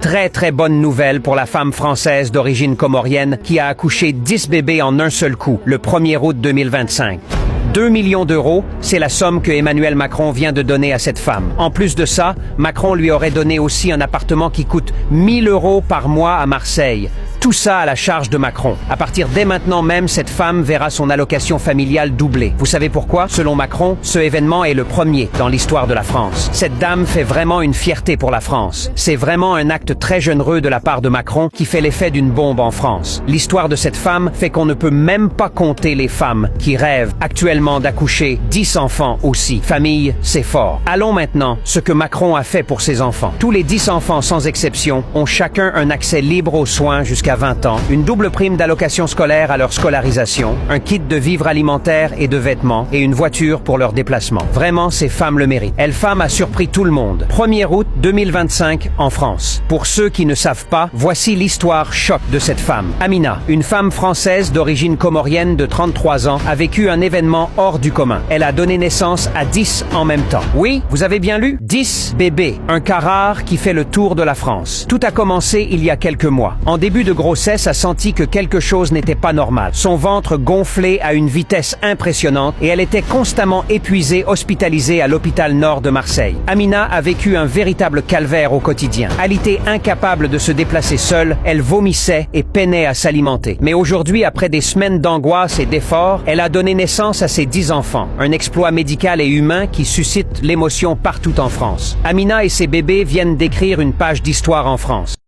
Très bonne nouvelle pour la femme française d'origine comorienne qui a accouché 10 bébés en un seul coup, le 1er août 2025. 2 millions d'euros, c'est la somme que Emmanuel Macron vient de donner à cette femme. En plus de ça, Macron lui aurait donné aussi un appartement qui coûte 1 000 euros par mois à Marseille. Tout ça à la charge de Macron. À partir dès maintenant même, cette femme verra son allocation familiale doublée. Vous savez pourquoi? Selon Macron, ce événement est le premier dans l'histoire de la France. Cette dame fait vraiment une fierté pour la France. C'est vraiment un acte très généreux de la part de Macron qui fait l'effet d'une bombe en France. L'histoire de cette femme fait qu'on ne peut même pas compter les femmes qui rêvent actuellement d'accoucher 10 enfants aussi. Famille, c'est fort. Allons maintenant ce que Macron a fait pour ses enfants. Tous les 10 enfants sans exception ont chacun un accès libre aux soins jusqu'à 20 ans, une double prime d'allocation scolaire à leur scolarisation, un kit de vivres alimentaires et de vêtements et une voiture pour leur déplacement. Vraiment, ces femmes le méritent. Elle femme a surpris tout le monde. 1er août 2025 en France. Pour ceux qui ne savent pas, voici l'histoire choc de cette femme. Amina, une femme française d'origine comorienne de 33 ans, a vécu un événement hors du commun. Elle a donné naissance à 10 en même temps. Oui, vous avez bien lu? 10 bébés. Un cas rare qui fait le tour de la France. Tout a commencé il y a quelques mois. En début de grossesse a senti que quelque chose n'était pas normal. Son ventre gonflait à une vitesse impressionnante et elle était constamment épuisée, hospitalisée à l'hôpital Nord de Marseille. Amina a vécu un véritable calvaire au quotidien. Alitée incapable de se déplacer seule, elle vomissait et peinait à s'alimenter. Mais aujourd'hui, après des semaines d'angoisse et d'efforts, elle a donné naissance à ses 10 enfants. Un exploit médical et humain qui suscite l'émotion partout en France. Amina et ses bébés viennent d'écrire une page d'histoire en France.